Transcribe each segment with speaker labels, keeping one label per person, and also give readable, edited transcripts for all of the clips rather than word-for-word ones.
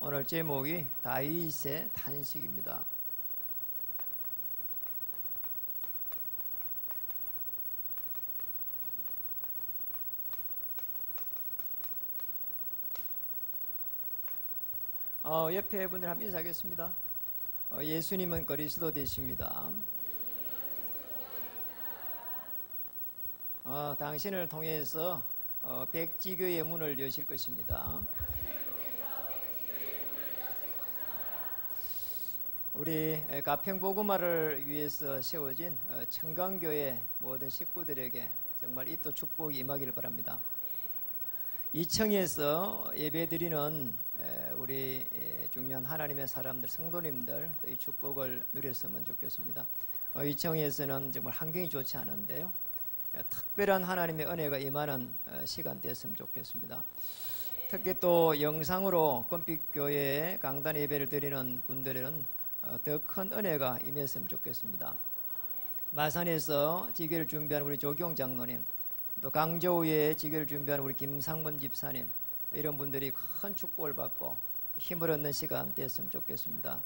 Speaker 1: 오늘 제목이 다윗의 탄식입니다. 옆에 분들 한번 인사하겠습니다. 예수님은 그리스도 되십니다. 당신을 통해서 백지교의 문을 여실 것입니다. 우리 가평보고마를 위해서 세워진 청강교회 모든 식구들에게 정말 이 또 축복이 임하기를 바랍니다. 2층에서 예배드리는 우리 중요한 하나님의 사람들, 성도님들 이 축복을 누렸으면 좋겠습니다. 2층에서는 정말 환경이 좋지 않은데요, 특별한 하나님의 은혜가 임하는 시간 됐으면 좋겠습니다. 특히 또 영상으로 금빛교회에 강단 예배를 드리는 분들은 더 큰 은혜가 임했으면 좋겠습니다. 마산에서 지교를 준비하는 우리 조경 장로님, 또 강저우에 지교를 준비하는 우리 김상문 집사님, 이런 분들이 큰 축복을 받고 힘을 얻는 시간 됐으면 좋겠습니다.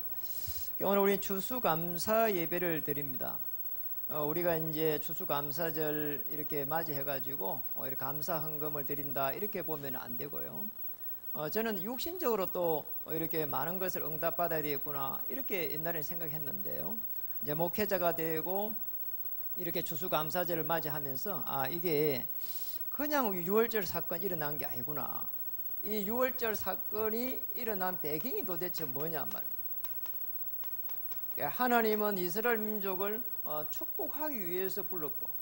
Speaker 1: 오늘 우리 추수감사 예배를 드립니다. 우리가 이제 추수감사절 이렇게 맞이해가지고 이렇게 감사 헌금을 드린다 이렇게 보면 안 되고요. 저는 육신적으로 또 이렇게 많은 것을 응답받아야 되겠구나 이렇게 옛날에 생각했는데요. 이제 목회자가 되고 이렇게 추수감사절을 맞이하면서 이게 그냥 6월절 사건이 일어난 게 아니구나. 이 6월절 사건이 일어난 배경이 도대체 뭐냐 말이에요. 하나님은 이스라엘 민족을 축복하기 위해서 불렀고,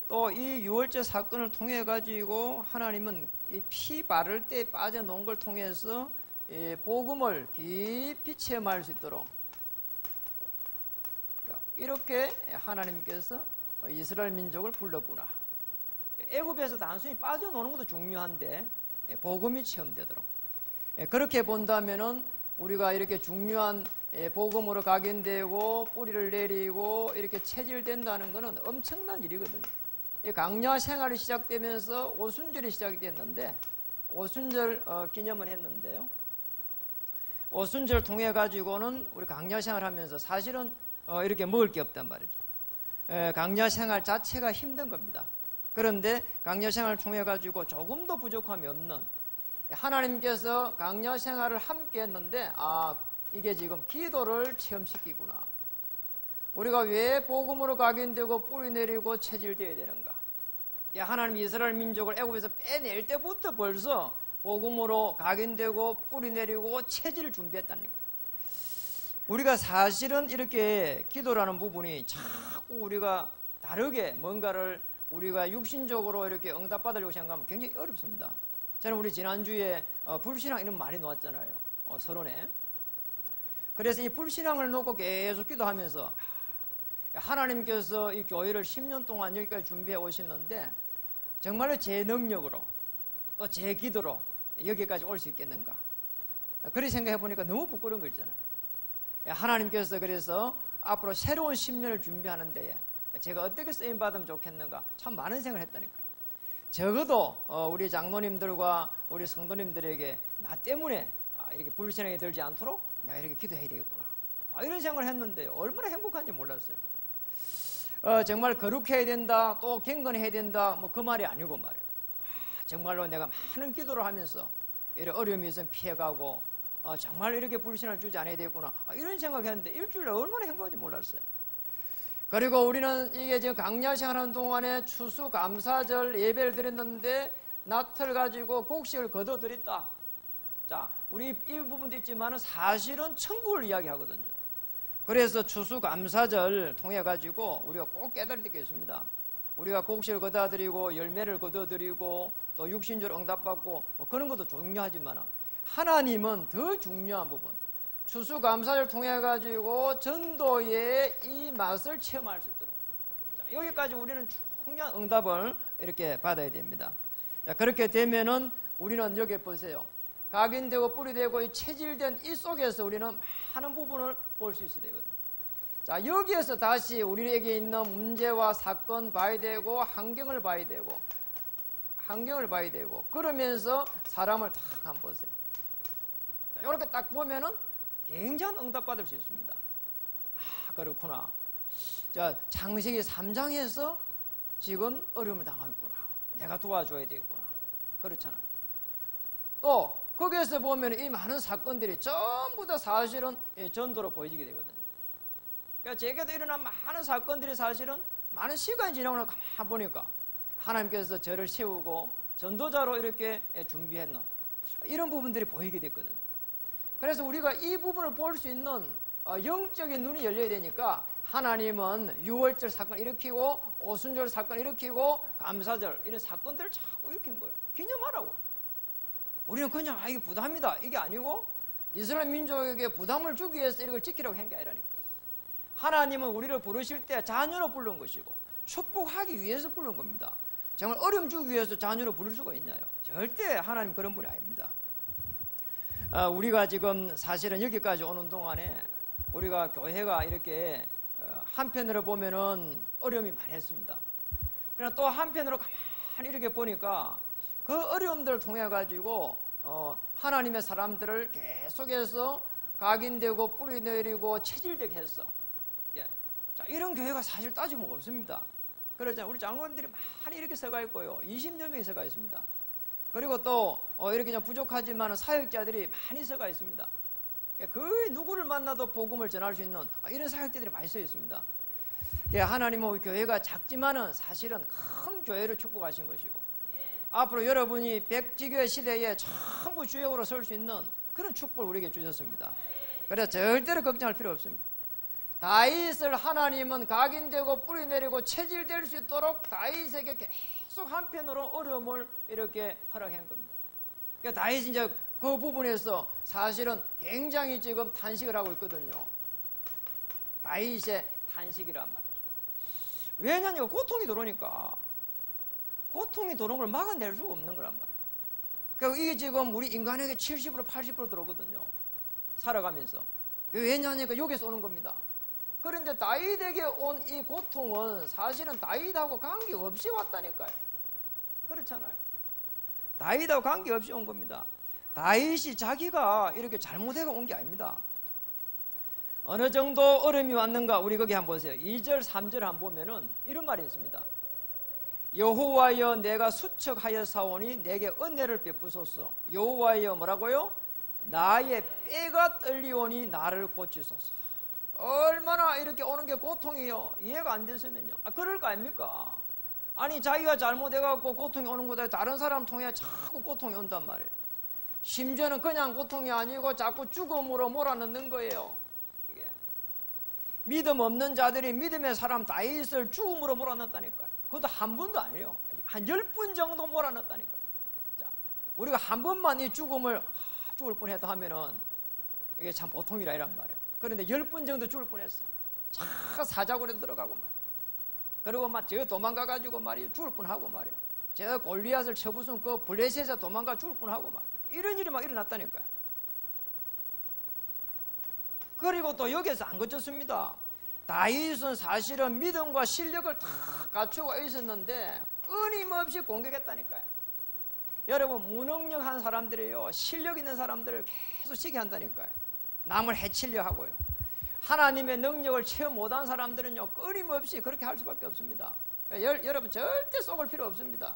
Speaker 1: 또 이 6월절 사건을 통해 가지고 하나님은 이 피 바를 때 빠져놓은 걸 통해서 복음을 깊이 체험할 수 있도록 이렇게 하나님께서 이스라엘 민족을 불렀구나. 애굽에서 단순히 빠져노는 것도 중요한데 복음이 체험되도록, 그렇게 본다면은 우리가 이렇게 중요한 복음으로 각인되고 뿌리를 내리고 이렇게 체질된다는 것은 엄청난 일이거든요. 강야 생활이 시작되면서 오순절이 시작이 됐는데, 오순절 기념을 했는데요, 오순절 통해 가지고는 우리 강야 생활하면서 사실은 이렇게 먹을 게 없단 말이죠. 강야 생활 자체가 힘든 겁니다. 그런데 강야 생활을 통해 가지고 조금도 부족함이 없는, 하나님께서 강야 생활을 함께 했는데 이게 지금 기도를 체험시키구나. 우리가 왜 복음으로 각인되고 뿌리 내리고 체질되어야 되는가? 하나님 이스라엘 민족을 애굽에서 빼낼 때부터 벌써 복음으로 각인되고 뿌리 내리고 체질을 준비했다니까. 우리가 사실은 이렇게 기도라는 부분이 자꾸 우리가 다르게 뭔가를 우리가 육신적으로 이렇게 응답받으려고 생각하면 굉장히 어렵습니다. 저는 우리 지난주에 불신앙 이런 말이 나왔잖아요. 서론에. 그래서 이 불신앙을 놓고 계속 기도하면서 하나님께서 이 교회를 10년 동안 여기까지 준비해 오셨는데 정말로 제 능력으로 또 제 기도로 여기까지 올 수 있겠는가? 그렇게 생각해 보니까 너무 부끄러운 거 있잖아요. 하나님께서 그래서 앞으로 새로운 10년을 준비하는 데에 제가 어떻게 쓰임 받으면 좋겠는가, 참 많은 생각을 했다니까요. 적어도 우리 장로님들과 우리 성도님들에게 나 때문에 이렇게 불신앙이 들지 않도록 내가 이렇게 기도해야 되겠구나, 이런 생각을 했는데요, 얼마나 행복한지 몰랐어요. 정말 거룩해야 된다, 또 경건해야 된다, 뭐 그 말이 아니고 말이에요. 정말로 내가 많은 기도를 하면서 이런 어려움이 있으면 피해가고 정말 이렇게 불신을 주지 않아야 되겠구나, 이런 생각했는데 일주일에 얼마나 행복한지 몰랐어요. 그리고 우리는 이게 지금 강야 생활하는 동안에 추수감사절 예배를 드렸는데 낫을 가지고 곡식을 거둬들였다. 자, 우리 이 부분도 있지만 사실은 천국을 이야기하거든요. 그래서 추수감사절 통해 가지고 우리가 꼭 깨달을 게 있습니다. 우리가 곡식을 거둬들이고 열매를 거둬들이고 또 육신적으로 응답받고 그런 것도 중요하지만 하나님은 더 중요한 부분, 추수감사절 통해 가지고 전도의 이 맛을 체험할 수 있도록, 자, 여기까지 우리는 중요한 응답을 이렇게 받아야 됩니다. 자, 그렇게 되면은 우리는 여기 보세요. 각인되고 뿌리되고 이 체질된 이 속에서 우리는 많은 부분을 볼 수 있어야 되거든요. 자, 여기에서 다시 우리에게 있는 문제와 사건 봐야 되고 환경을 봐야 되고 그러면서 사람을 딱 한번 보세요. 이렇게 딱 보면은 굉장한 응답받을 수 있습니다. 아, 그렇구나. 자, 창세기 3장에서 지금 어려움을 당하고 있구나. 내가 도와줘야 되겠구나. 그렇잖아요. 또 거기에서 보면 이 많은 사건들이 전부 다 사실은 전도로 보여지게 되거든요. 그러니까 제게도 일어난 많은 사건들이 사실은 많은 시간이 지나고 나서 가만 보니까 하나님께서 저를 세우고 전도자로 이렇게 준비했는 이런 부분들이 보이게 됐거든요. 그래서 우리가 이 부분을 볼 수 있는 영적인 눈이 열려야 되니까 하나님은 유월절 사건 일으키고 오순절 사건 일으키고 감사절 이런 사건들을 자꾸 일으킨 거예요. 기념하라고. 우리는 그냥 이게 부담이다 이게 아니고 이스라엘 민족에게 부담을 주기 위해서 이걸 지키라고 한 게 아니라니까요. 하나님은 우리를 부르실 때 자녀로 부른 것이고 축복하기 위해서 부른 겁니다. 정말 어려움 주기 위해서 자녀로 부를 수가 있냐요? 절대 하나님 그런 분이 아닙니다. 우리가 지금 사실은 여기까지 오는 동안에 우리가 교회가 이렇게 한편으로 보면은 어려움이 많았습니다. 그러나 또 한편으로 가만히 이렇게 보니까 그 어려움들을 통해 가지고 하나님의 사람들을 계속해서 각인되고 뿌리 내리고 체질되게 했어. 자, 이런 교회가 사실 따지면 없습니다. 그러잖아요. 우리 장로님들이 많이 이렇게 서가 있고요. 20여 명이 서가 있습니다. 그리고 또 이렇게 좀 부족하지만 사역자들이 많이 서가 있습니다. 그 누구를 만나도 복음을 전할 수 있는 이런 사역자들이 많이 서 있습니다. 하나님은 교회가 작지만은 사실은 큰 교회를 축복하신 것이고 앞으로 여러분이 백지교회 시대에 전부 주역으로 설 수 있는 그런 축복을 우리에게 주셨습니다. 그래서 절대로 걱정할 필요 없습니다. 다윗을 하나님은 각인되고 뿌리 내리고 체질될 수 있도록 다윗에게 계속 한편으로 어려움을 이렇게 허락한 겁니다. 그러니까 다윗이 이제 그 부분에서 사실은 굉장히 지금 탄식을 하고 있거든요. 다윗의 탄식이란 말이죠. 왜냐하면 고통이 들어오니까 고통이 들어오는 걸 막아낼 수가 없는 거란 말이에요. 그러니까 이게 지금 우리 인간에게 70% 80% 들어오거든요. 살아가면서. 왜냐하니까 여기서 오는 겁니다. 그런데 다윗에게 온 이 고통은 사실은 다윗하고 관계없이 왔다니까요. 그렇잖아요. 다윗하고 관계없이 온 겁니다. 다윗이 자기가 이렇게 잘못해서 온 게 아닙니다. 어느 정도 어려움이 왔는가 우리 거기 한번 보세요. 2절 3절 한번 보면은 이런 말이 있습니다. 여호와여 내가 수척하여 사오니 내게 은혜를 베푸소서. 여호와여 뭐라고요? 나의 뼈가 떨리오니 나를 고치소서. 얼마나 이렇게 오는 게 고통이요. 이해가 안 됐으면요. 그럴 거 아닙니까? 아니 자기가 잘못해갖고 고통이 오는 거다 다른 사람 통해 자꾸 고통이 온단 말이에요. 심지어는 그냥 고통이 아니고 자꾸 죽음으로 몰아넣는 거예요. 이게 믿음 없는 자들이 믿음의 사람 다윗을 죽음으로 몰아넣었다니까요. 그것도 한 번도 아니에요. 한 10분 정도 몰아넣었다니까요. 자, 우리가 한 번만 이 죽음을 죽을 뻔했다 하면은 이게 참 보통이라 이란 말이에요. 그런데 10분 정도 죽을 뻔했어. 자 사자굴에도 들어가고 말이에요. 그리고 막 저 도망가가지고 말이에요. 죽을 뻔하고 말이에요. 저 골리앗을 쳐부순 그 블레셋에서 도망가 죽을 뻔하고 말 이런 일이 막 일어났다니까요. 그리고 또 여기서 안 거쳤습니다. 다윗은 사실은 믿음과 실력을 다 갖추고 있었는데 끊임없이 공격했다니까요. 여러분 무능력한 사람들이요 실력 있는 사람들을 계속 시게 한다니까요. 남을 해치려 하고요. 하나님의 능력을 체험 못한 사람들은요 끊임없이 그렇게 할 수밖에 없습니다. 여러분 절대 속을 필요 없습니다.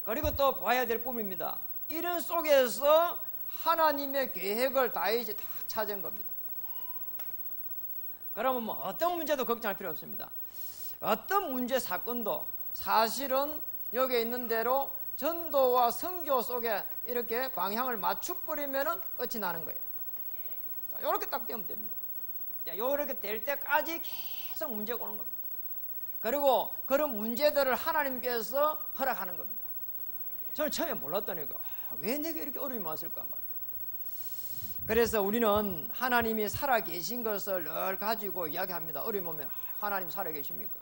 Speaker 1: 그리고 또 봐야 될 부분입니다. 이런 속에서 하나님의 계획을 다윗이 다 찾은 겁니다. 그러면 뭐 어떤 문제도 걱정할 필요 없습니다. 어떤 문제 사건도 사실은 여기에 있는 대로 전도와 선교 속에 이렇게 방향을 맞춰버리면 끝이 나는 거예요. 자, 이렇게 딱 되면 됩니다. 자, 이렇게 될 때까지 계속 문제가 오는 겁니다. 그리고 그런 문제들을 하나님께서 허락하는 겁니다. 저는 처음에 몰랐다니까 왜 내게 이렇게 어려움이 왔을까 말이에요. 그래서 우리는 하나님이 살아 계신 것을 늘 가지고 이야기합니다. 어려움 오면 하나님 살아 계십니까?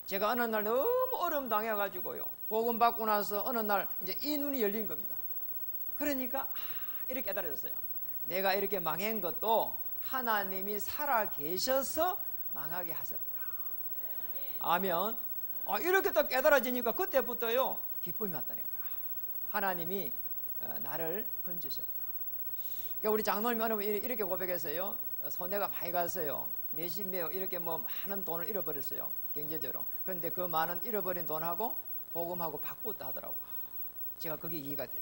Speaker 1: 제가 어느 날 너무 어려움 당해가지고요. 복음 받고 나서 어느 날 이제 이 눈이 열린 겁니다. 그러니까 이렇게 깨달았어요. 내가 이렇게 망한 것도 하나님이 살아 계셔서 망하게 하셨구나. 아멘. 이렇게 딱 깨달아지니까 그때부터요 기쁨이 왔다니까요. 하나님이 나를 건지셨구나. 그러니까 우리 장로님 하면 이렇게 고백했어요. 손해가 많이 갔어요. 몇십몇 이렇게 뭐 많은 돈을 잃어버렸어요. 경제적으로. 그런데 그 많은 잃어버린 돈하고 복음하고 바꿨다 하더라고. 제가 그게 이해가 되죠.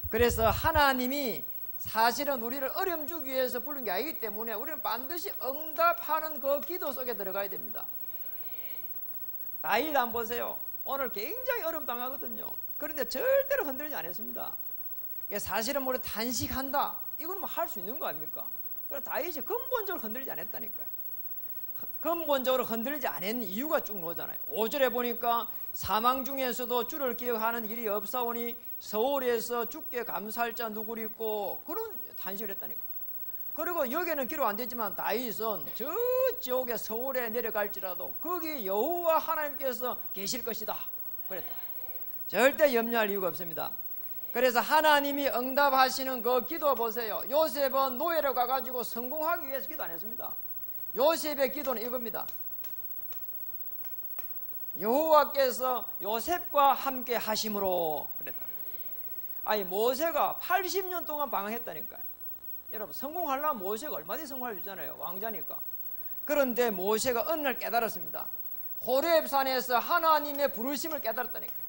Speaker 1: 그래서 하나님이 사실은 우리를 어려움 주기 위해서 부른 게 아니기 때문에 우리는 반드시 응답하는 그 기도 속에 들어가야 됩니다. 다윗 안 보세요. 오늘 굉장히 어려움 당하거든요. 그런데 절대로 흔들리지 않았습니다. 사실은 우리 단식한다. 이거는 뭐 할 수 있는 거 아닙니까? 그래서 다윗이 근본적으로 흔들리지 않았다니까요. 근본적으로 흔들리지 않은 이유가 쭉 나오잖아요. 5절에 보니까 사망 중에서도 주를 기억하는 일이 없사오니 서울에서 주께 감사할 자 누구리 있고 그런 단식을 했다니까. 그리고 여기는 기록 안 되지만 다윗은 저 지옥에 서울에 내려갈지라도 거기 여호와 하나님께서 계실 것이다 그랬다. 절대 염려할 이유가 없습니다. 그래서 하나님이 응답하시는 그 기도 보세요. 요셉은 노예로 가가지고 성공하기 위해서 기도 안 했습니다. 요셉의 기도는 이겁니다. 여호와께서 요셉과 함께 하심으로 그랬다. 아니 모세가 80년 동안 방황했다니까요. 여러분 성공하려면 모세가 얼마든지 성공할 수 있잖아요. 왕자니까. 그런데 모세가 어느 날 깨달았습니다. 호렙산에서 하나님의 부르심을 깨달았다니까요.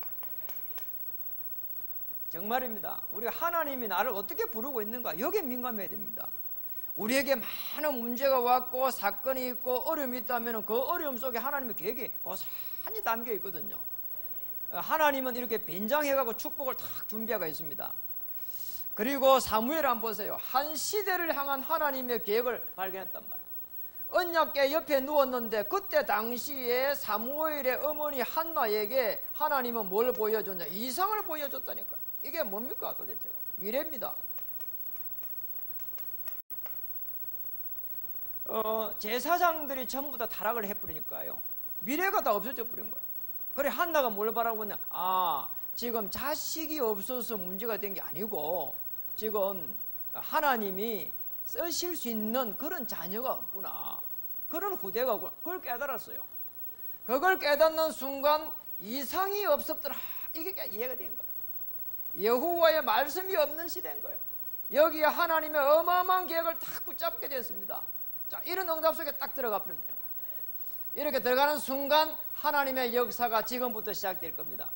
Speaker 1: 정말입니다. 우리가 하나님이 나를 어떻게 부르고 있는가 여기에 민감해야 됩니다. 우리에게 많은 문제가 왔고 사건이 있고 어려움이 있다면 그 어려움 속에 하나님의 계획이 고스란히 담겨 있거든요. 하나님은 이렇게 변장해가고 축복을 탁 준비하고 있습니다. 그리고 사무엘 한번 보세요. 한 시대를 향한 하나님의 계획을 발견했단 말이에요. 언약궤 옆에 누웠는데 그때 당시에 사무엘의 어머니 한나에게 하나님은 뭘 보여줬냐? 이상을 보여줬다니까요. 이게 뭡니까 도대체가? 미래입니다. 제사장들이 전부 다 타락을 해버리니까요. 미래가 다 없어져 버린 거예요. 그래 한나가 뭘 바라고 있냐? 지금 자식이 없어서 문제가 된 게 아니고 지금 하나님이 쓰실 수 있는 그런 자녀가 없구나. 그런 후대가 없구나. 그걸 깨달았어요. 그걸 깨닫는 순간 이상이 없었더라. 이게 이해가 된 거예요. 여호와의 말씀이 없는 시대인 거예요. 여기에 하나님의 어마어마한 계획을 딱 붙잡게 됐습니다. 자, 이런 응답 속에 딱 들어가 버립니다. 이렇게 들어가는 순간 하나님의 역사가 지금부터 시작될 겁니다.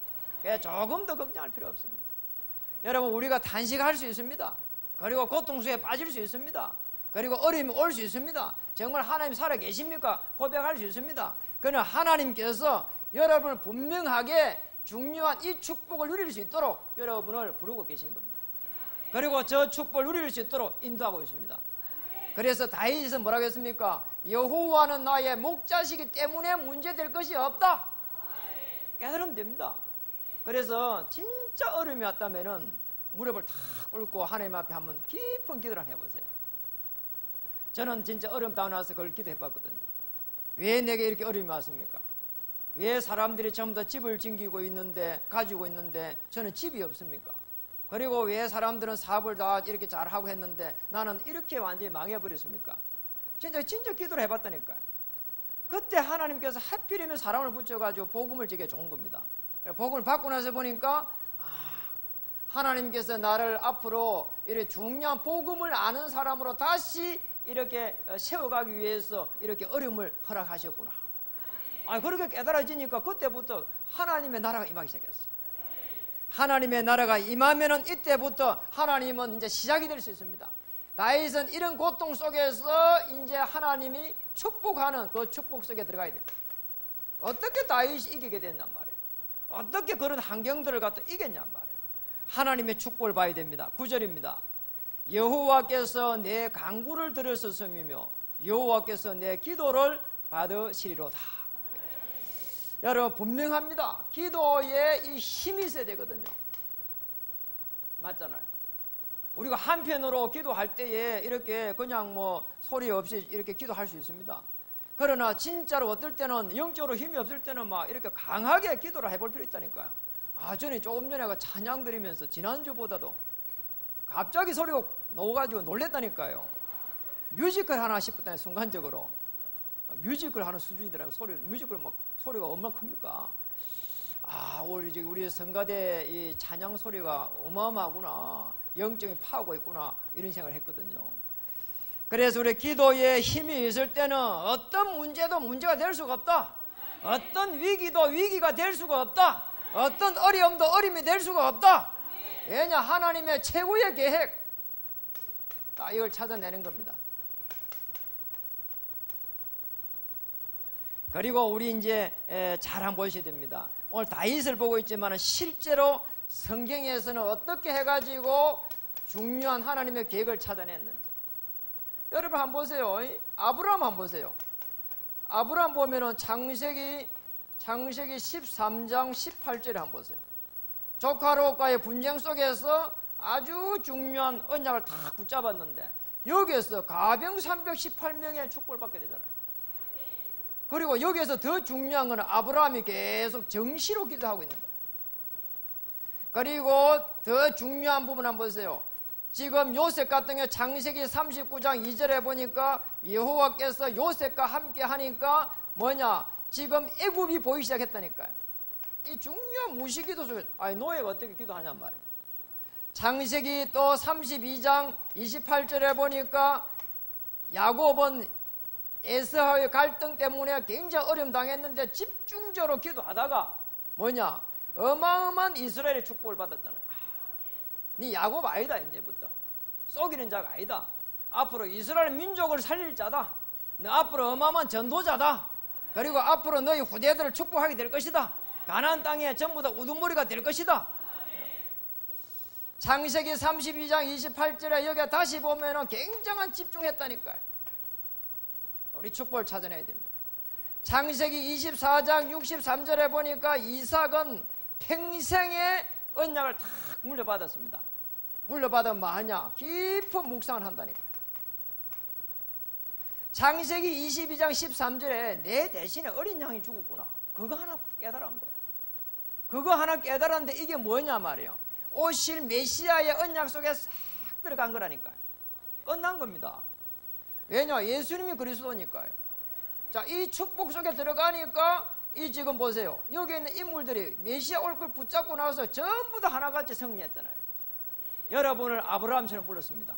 Speaker 1: 조금 더 걱정할 필요 없습니다. 여러분 우리가 단식할 수 있습니다. 그리고 고통 속에 빠질 수 있습니다. 그리고 어려움이 올 수 있습니다. 정말 하나님 살아 계십니까? 고백할 수 있습니다. 그러나 하나님께서 여러분을 분명하게 중요한 이 축복을 누릴 수 있도록 여러분을 부르고 계신 겁니다. 그리고 저 축복을 누릴 수 있도록 인도하고 있습니다. 그래서 다윗은 뭐라고 했습니까? 여호와는 나의 목자시기 때문에 문제될 것이 없다. 깨달으면 됩니다. 그래서 진짜 어려움이 왔다면은 무릎을 탁 꿇고 하나님 앞에 한번 깊은 기도를 한번 해보세요. 저는 진짜 어려움 당하서 그걸 기도해봤거든요. 왜 내게 이렇게 어려움이 왔습니까? 왜 사람들이 전부 다 집을 짓고 있는데 가지고 있는데 저는 집이 없습니까? 그리고 왜 사람들은 사업을 다 이렇게 잘하고 했는데 나는 이렇게 완전히 망해버렸습니까? 진짜 기도를 해봤다니까요. 그때 하나님께서 하필이면 사람을 붙여가지고 복음을 지게 좋은 겁니다. 복음을 받고 나서 보니까 하나님께서 나를 앞으로 이렇게 중요한 복음을 아는 사람으로 다시 이렇게 세워가기 위해서 이렇게 어려움을 허락하셨구나. 그렇게 깨달아지니까 그때부터 하나님의 나라가 임하기 시작했어요. 하나님의 나라가 임하면은 이때부터 하나님은 이제 시작이 될 수 있습니다. 다윗은 이런 고통 속에서 이제 하나님이 축복하는 그 축복 속에 들어가야 됩니다. 어떻게 다윗이 이기게 됐냔 말이에요. 어떻게 그런 환경들을 갖다 이겼냔 말이에요. 하나님의 축복을 봐야 됩니다. 9절입니다. 여호와께서 내 간구를 들으셨음이며 여호와께서 내 기도를 받으시리로다. 여러분 분명합니다. 기도에 이 힘이 있어야 되거든요. 맞잖아요. 우리가 한편으로 기도할 때에 이렇게 그냥 뭐 소리 없이 이렇게 기도할 수 있습니다. 그러나 진짜로 어떨 때는 영적으로 힘이 없을 때는 막 이렇게 강하게 기도를 해볼 필요 있다니까요. 저는 조금 전에 찬양 드리면서 지난주보다도 갑자기 소리가 나와가지고 놀랬다니까요. 뮤지컬 하나 싶었다니 순간적으로. 뮤지컬 하는 수준이더라고요. 뮤지컬 막 소리가 얼마나 큽니까? 우리 성가대 이 찬양 소리가 어마어마하구나. 영적인 파워가 있구나 이런 생각을 했거든요. 그래서 우리 기도에 힘이 있을 때는 어떤 문제도 문제가 될 수가 없다. 어떤 위기도 위기가 될 수가 없다. 어떤 어려움도 어려움이 될 수가 없다. 왜냐? 하나님의 최고의 계획, 이걸 찾아내는 겁니다. 그리고 우리 이제 잘 한번 보셔야 됩니다. 오늘 다윗을 보고 있지만 실제로 성경에서는 어떻게 해가지고 중요한 하나님의 계획을 찾아냈는지. 여러분 한번 보세요. 아브라함 한번 보세요. 아브라함 보면은 창세기 13장 18절에 한번 보세요. 조카로과의 분쟁 속에서 아주 중요한 언약을 다 붙잡았는데 여기에서 가병 318명의 축복을 받게 되잖아요. 그리고 여기에서 더 중요한 것은 아브라함이 계속 정시로 기도하고 있는 거예요. 그리고 더 중요한 부분 한번 보세요. 지금 요셉 같은 경우 창세기 39장 2절에 보니까 여호와께서 요셉과 함께 하니까 뭐냐? 지금 애굽이 보이기 시작했다니까요. 이 중요한 무시기도 속에 노예가 어떻게 기도하냔 말이에요. 창세기 또 32장 28절에 보니까 야곱은 에서의 갈등 때문에 굉장히 어려움 당했는데 집중적으로 기도하다가 뭐냐? 어마어마한 이스라엘의 축복을 받았잖아요. 네 야곱 아니다. 이제부터 속이는 자가 아니다. 앞으로 이스라엘 민족을 살릴 자다. 너 앞으로 어마어마한 전도자다. 그리고 앞으로 너희 후대들을 축복하게 될 것이다. 가나안 땅에 전부 다 우두머리가 될 것이다. 창세기 32장 28절에 여기 다시 보면은 굉장한 집중했다니까요. 우리 축복을 찾아내야 됩니다. 창세기 24장 63절에 보니까 이삭은 평생의 언약을 다 물려받았습니다. 물려받은 마냐 깊은 묵상을 한다니까요. 창세기 22장 13절에 내 대신에 어린 양이 죽었구나. 그거 하나 깨달은 거예요. 그거 하나 깨달았는데 이게 뭐냐 말이에요. 오실 메시아의 언약 속에 싹 들어간 거라니까요. 끝난 겁니다. 왜냐? 예수님이 그리스도니까요. 자, 이 축복 속에 들어가니까 이 지금 보세요. 여기 있는 인물들이 메시아 올 걸 붙잡고 나서 전부 다 하나같이 승리했잖아요. 여러분을 아브라함처럼 불렀습니다.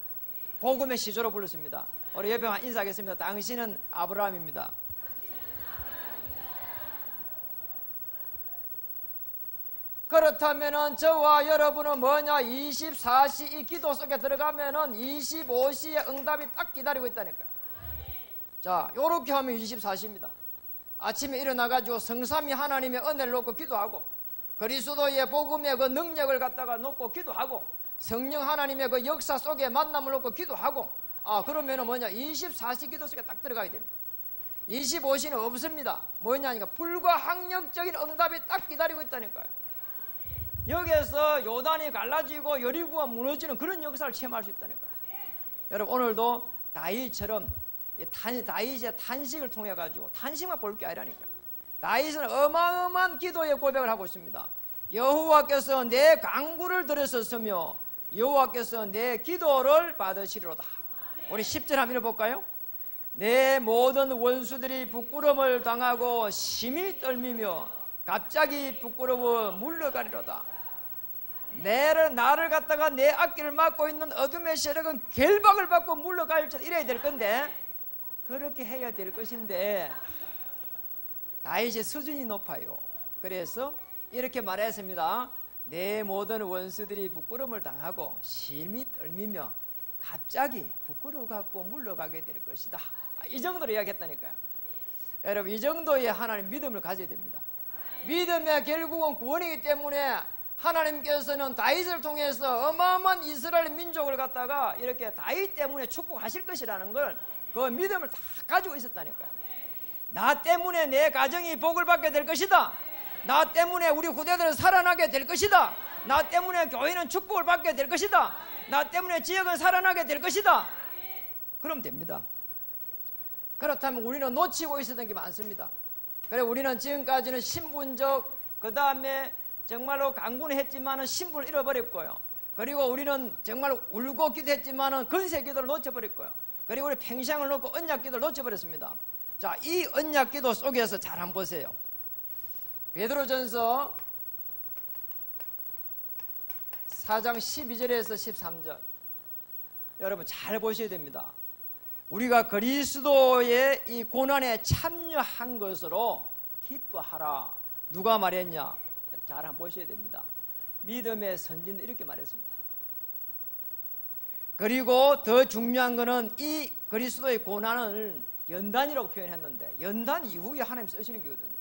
Speaker 1: 복음의 시조로 불렀습니다. 우리 옆에 인사하겠습니다. 당신은 아브라함입니다. 그렇다면은 저와 여러분은 뭐냐? 24시 이 기도 속에 들어가면은 25시의 응답이 딱 기다리고 있다니까요. 자, 요렇게 하면 24시입니다. 아침에 일어나가지고 성삼위 하나님의 은혜를 놓고 기도하고 그리스도의 복음의 그 능력을 갖다가 놓고 기도하고 성령 하나님의 그 역사 속에 만남을 놓고 기도하고 그러면은 뭐냐? 24시 기도 속에 딱 들어가게 됩니다. 25시는 없습니다. 뭐냐니까 불가항력적인 응답이 딱 기다리고 있다니까요. 여기에서 요단이 갈라지고 여리고가 무너지는 그런 역사를 체험할 수 있다니까요. 여러분 오늘도 다윗처럼 다윗의 탄식을 통해 가지고 탄식만 볼 게 아니라니까요. 다윗은 어마어마한 기도의 고백을 하고 있습니다. 여호와께서 내 간구를 들으셨으며 여호와께서 내 기도를 받으시리로다. 우리 10절 한번 읽어볼까요? 내 모든 원수들이 부끄러움을 당하고 심히 떨미며 갑자기 부끄러워 물러가리로다. 나를 갖다가 내 앞길을 막고 있는 어둠의 세력은 결박을 받고 물러갈지어다. 이래야 될 건데 그렇게 해야 될 것인데 다윗의 수준이 높아요. 그래서 이렇게 말했습니다. 내 모든 원수들이 부끄러움을 당하고 심히 떨미며 갑자기 부끄러워 갖고 물러가게 될 것이다. 이 정도로 이야기했다니까요. 여러분 이 정도의 하나님 믿음을 가져야 됩니다. 믿음의 결국은 구원이기 때문에 하나님께서는 다윗을 통해서 어마어마한 이스라엘 민족을 갖다가 이렇게 다윗 때문에 축복하실 것이라는 걸 그 믿음을 다 가지고 있었다니까요. 나 때문에 내 가정이 복을 받게 될 것이다. 나 때문에 우리 후대들은 살아나게 될 것이다. 나 때문에 교회는 축복을 받게 될 것이다. 나 때문에 지역은 살아나게 될 것이다. 그럼 됩니다. 그렇다면 우리는 놓치고 있었던 게 많습니다. 그래 우리는 지금까지는 신분적 그 다음에 정말로 간구는 했지만은 신분을 잃어버렸고요. 그리고 우리는 정말 울고 기도했지만은 건세 기도를 놓쳐버렸고요. 그리고 우리 평생을 놓고 언약 기도를 놓쳐버렸습니다. 자, 이 언약 기도 속에서 잘 한번 보세요. 베드로전서 4장 12절에서 13절 여러분 잘 보셔야 됩니다. 우리가 그리스도의 이 고난에 참여한 것으로 기뻐하라. 누가 말했냐? 잘 한번 보셔야 됩니다. 믿음의 선진도 이렇게 말했습니다. 그리고 더 중요한 것은 이 그리스도의 고난을 연단이라고 표현했는데 연단 이후에 하나님 쓰시는 거거든요.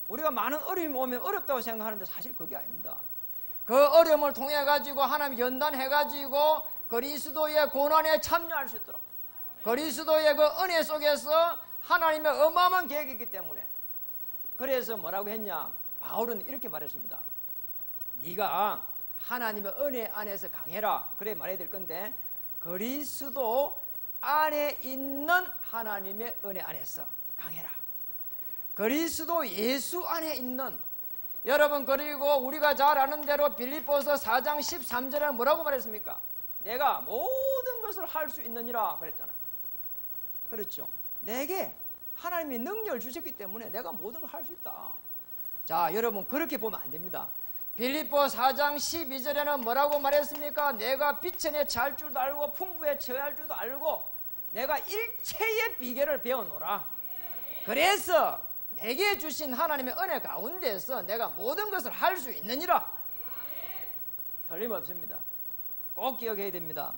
Speaker 1: 우리가 많은 어려움이 오면 어렵다고 생각하는데 사실 그게 아닙니다. 그 어려움을 통해 가지고 하나님 연단해 가지고 그리스도의 고난에 참여할 수 있도록 그리스도의 그 은혜 속에서 하나님의 어마어마한 계획이 있기 때문에 그래서 뭐라고 했냐? 바울은 이렇게 말했습니다. 네가 하나님의 은혜 안에서 강해라. 그래 말해야 될 건데 그리스도 안에 있는 하나님의 은혜 안에서 강해라. 그리스도 예수 안에 있는 여러분 그리고 우리가 잘 아는 대로 빌립보서 4장 13절에 뭐라고 말했습니까? 내가 모든 것을 할 수 있느니라 그랬잖아요. 그렇죠. 내게 하나님이 능력을 주셨기 때문에 내가 모든 걸 할 수 있다. 자 여러분 그렇게 보면 안 됩니다. 빌립보 4장 12절에는 뭐라고 말했습니까? 내가 빛에 처할 줄도 알고 풍부에 처할 줄도 알고 내가 일체의 비결을 배워노라. 그래서 내게 주신 하나님의 은혜 가운데서 내가 모든 것을 할 수 있느니라. 틀림없습니다. 꼭 기억해야 됩니다.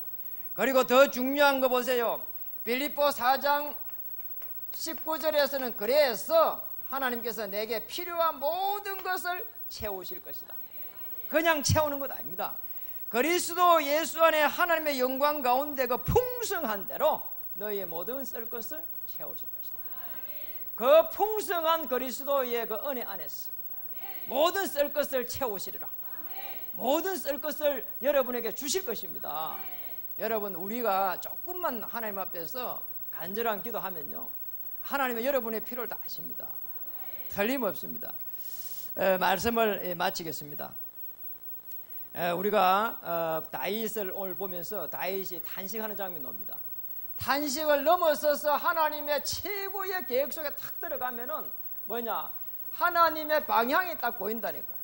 Speaker 1: 그리고 더 중요한 거 보세요. 빌립보 4장 19절에서는 그래서 하나님께서 내게 필요한 모든 것을 채우실 것이다. 그냥 채우는 것 아닙니다. 그리스도 예수 안에 하나님의 영광 가운데 그 풍성한 대로 너희의 모든 쓸 것을 채우실 것이다. 그 풍성한 그리스도의 그 은혜 안에서 모든 쓸 것을 채우시리라. 모든 쓸 것을 여러분에게 주실 것입니다. 여러분 우리가 조금만 하나님 앞에서 간절한 기도하면요 하나님은 여러분의 필요를 다 아십니다. 틀림없습니다. 말씀을 마치겠습니다. 우리가 다윗을 오늘 보면서 다윗이 단식하는 장면이 나옵니다. 단식을 넘어서서 하나님의 최고의 계획 속에 탁 들어가면은 뭐냐? 하나님의 방향이 딱 보인다니까요.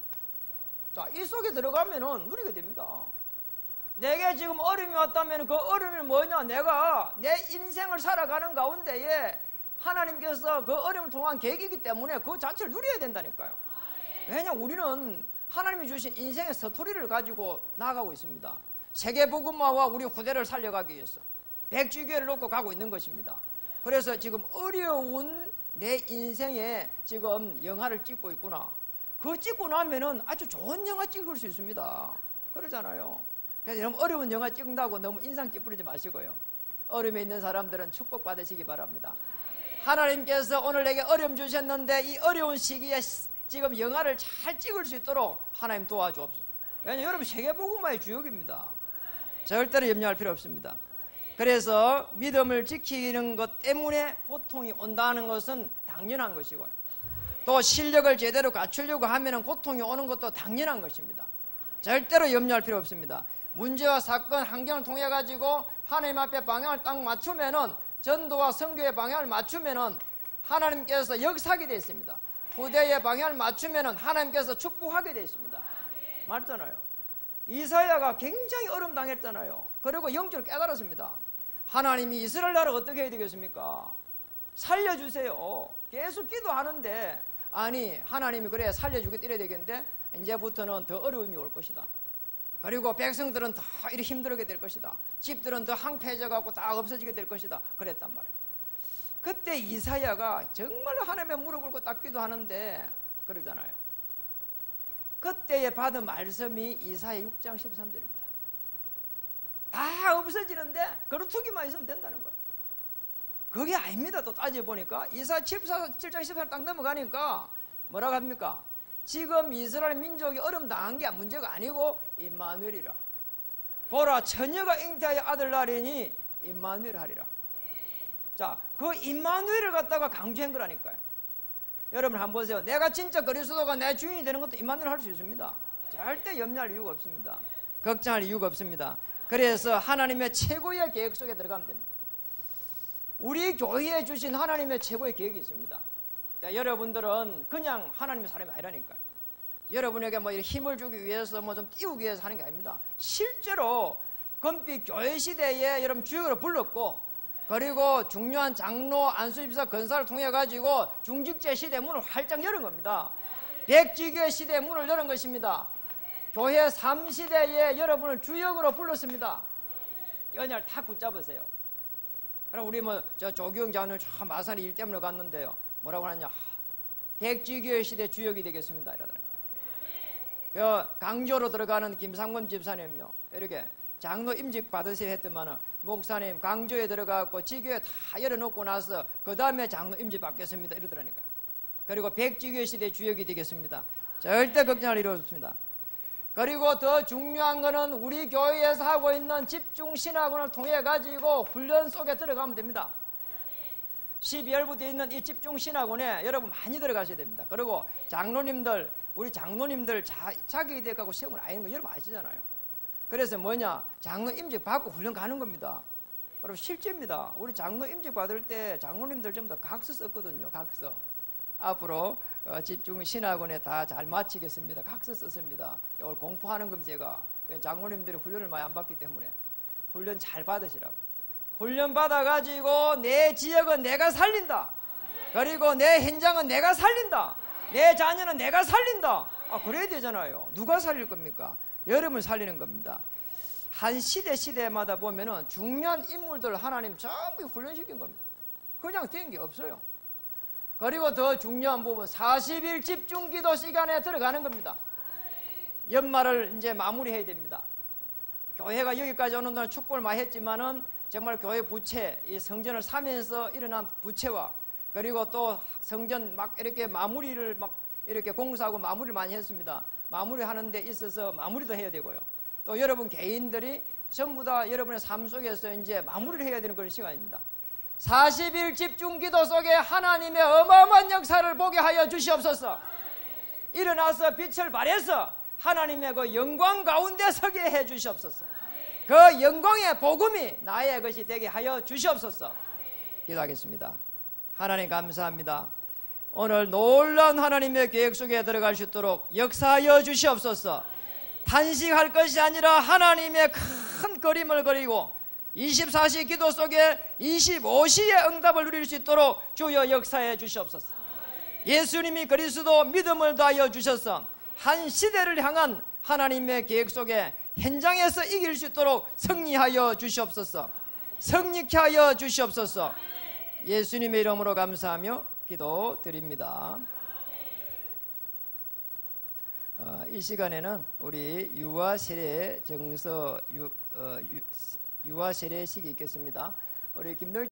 Speaker 1: 자, 이 속에 들어가면은 누리게 됩니다. 내게 지금 어려움이 왔다면 그 어려움이 뭐냐? 내가 내 인생을 살아가는 가운데에 하나님께서 그 어려움을 통한 계획이기 때문에 그 자체를 누려야 된다니까요. 왜냐? 우리는 하나님이 주신 인생의 스토리를 가지고 나아가고 있습니다. 세계복음화와 우리 후대를 살려가기 위해서 백주교회를 놓고 가고 있는 것입니다. 그래서 지금 어려운 내 인생에 지금 영화를 찍고 있구나. 그거 찍고 나면은 아주 좋은 영화 찍을 수 있습니다. 그러잖아요. 그래서 너무 어려운 영화 찍는다고 너무 인상 찌푸리지 마시고요. 어려움에 있는 사람들은 축복 받으시기 바랍니다. 하나님께서 오늘 내게 어려움 주셨는데 이 어려운 시기에 지금 영화를 잘 찍을 수 있도록 하나님 도와주옵소서. 왜냐하면 여러분 세계복음화의 주역입니다. 절대로 염려할 필요 없습니다. 그래서 믿음을 지키는 것 때문에 고통이 온다는 것은 당연한 것이고요. 또 실력을 제대로 갖추려고 하면 고통이 오는 것도 당연한 것입니다. 절대로 염려할 필요 없습니다. 문제와 사건, 환경을 통해 가지고 하나님 앞에 방향을 딱 맞추면은 전도와 선교의 방향을 맞추면은 하나님께서 역사하게 되어 있습니다. 후대의 방향을 맞추면은 하나님께서 축복하게 되어 있습니다. 맞잖아요. 이사야가 굉장히 어려움 당했잖아요. 그리고 영적으로 깨달았습니다. 하나님이 이스라엘 나라를 어떻게 해야 되겠습니까? 살려주세요. 계속 기도하는데 아니 하나님이 그래 살려주겠다 이래야 되겠는데 이제부터는 더 어려움이 올 것이다. 그리고 백성들은 더 이렇게 힘들게 될 것이다. 집들은 더 황폐해져 갖고 다 없어지게 될 것이다. 그랬단 말이에요. 그때 이사야가 정말로 하나님의 무릎 꿇고 딱 기도하는데 그러잖아요. 그때에 받은 말씀이 이사야 6장 13절입니다. 다 없어지는데 그루터기만 있으면 된다는 거예요. 그게 아닙니다. 또 따져보니까 이사야 7장 14절 딱 넘어가니까 뭐라고 합니까? 지금 이스라엘 민족이 어려움 당한 게 문제가 아니고 임마누엘이라. 보라 처녀가 잉태하여 아들 낳으리니 임마누엘 하리라. 자, 그 임마누엘을 갖다가 강조한 거라니까요. 여러분 한번 보세요. 내가 진짜 그리스도가 내 주인이 되는 것도 임마누엘 할 수 있습니다. 절대 염려할 이유가 없습니다. 걱정할 이유가 없습니다. 그래서 하나님의 최고의 계획 속에 들어가면 됩니다. 우리 교회에 주신 하나님의 최고의 계획이 있습니다. 자, 여러분들은 그냥 하나님의 사람이 아니라니까요. 여러분에게 뭐 이렇게 힘을 주기 위해서 뭐 좀 띄우기 위해서 하는 게 아닙니다. 실제로 금빛 교회 시대에 여러분 주역으로 불렀고, 그리고 중요한 장로 안수집사 건사를 통해 가지고 중직제 시대 문을 활짝 열은 겁니다. 백지교회 시대 문을 열은 것입니다. 교회 3시대에 여러분을 주역으로 불렀습니다. 연약을 다 붙잡으세요. 그럼 우리 뭐 저 조규영 장로님 저 마산에 일 때문에 갔는데요, 뭐라고 하냐, 백지교회 시대 주역이 되겠습니다 이러더라고요. 그 강조로 들어가는 김상범 집사님요, 이렇게 장로 임직 받으세요 했더만은, 목사님 강조에 들어가고 지교에 다 열어놓고 나서 그 다음에 장로 임직 받겠습니다 이러더라니까. 그리고 백지교회 시대 주역이 되겠습니다. 절대 걱정할 일 없습니다. 그리고 더 중요한 거는 우리 교회에서 하고 있는 집중신학원을 통해 가지고 훈련 속에 들어가면 됩니다. 12월부터 있는 이 집중신학원에 여러분 많이 들어가셔야 됩니다. 그리고 장로님들, 우리 장로님들 자격이 돼가고 시험을 안 하는 거 여러분 아시잖아요. 그래서 뭐냐, 장로 임직 받고 훈련 가는 겁니다. 여러분 실제입니다. 우리 장로 임직 받을 때 장로님들 전부 다 각서 썼거든요. 각서. 앞으로 집중신학원에 다 잘 마치겠습니다. 각서 썼습니다. 이걸 공포하는 겁니다. 제가 장로님들이 훈련을 많이 안 받기 때문에 훈련 잘 받으시라고. 훈련 받아가지고 내 지역은 내가 살린다, 그리고 내 현장은 내가 살린다, 내 자녀는 내가 살린다. 그래야 되잖아요. 누가 살릴 겁니까? 여러분 살리는 겁니다. 한 시대마다 보면은 중요한 인물들 하나님 전부 훈련시킨 겁니다. 그냥 된 게 없어요. 그리고 더 중요한 부분, 40일 집중기도 시간에 들어가는 겁니다. 연말을 이제 마무리해야 됩니다. 교회가 여기까지 오는 동안 축복을 많이 했지만은 정말 교회 부채, 이 성전을 사면서 일어난 부채와, 그리고 또 성전 막 이렇게 마무리를 막 이렇게 공사하고 마무리를 많이 했습니다. 마무리하는 데 있어서 마무리도 해야 되고요. 또 여러분 개인들이 전부 다 여러분의 삶 속에서 이제 마무리를 해야 되는 그런 시간입니다. 40일 집중기도 속에 하나님의 어마어마한 역사를 보게 하여 주시옵소서. 일어나서 빛을 발해서 하나님의 그 영광 가운데 서게 해 주시옵소서. 그 영광의 복음이 나의 것이 되게 하여 주시옵소서. 기도하겠습니다. 하나님 감사합니다. 오늘 놀라운 하나님의 계획 속에 들어갈 수 있도록 역사하여 주시옵소서. 단식할 것이 아니라 하나님의 큰 그림을 그리고 24시 기도 속에 25시의 응답을 누릴 수 있도록 주여 역사해 주시옵소서. 예수님이 그리스도 믿음을 다하여 주셔서 한 시대를 향한 하나님의 계획 속에 현장에서 이길 수 있도록 승리하여 주시옵소서. 승리케 하여 주시옵소서. 예수님의 이름으로 감사하며 기도드립니다. 이 시간에는 우리 유아 세례 정서 유아 세례식이 있겠습니다. 우리 김덕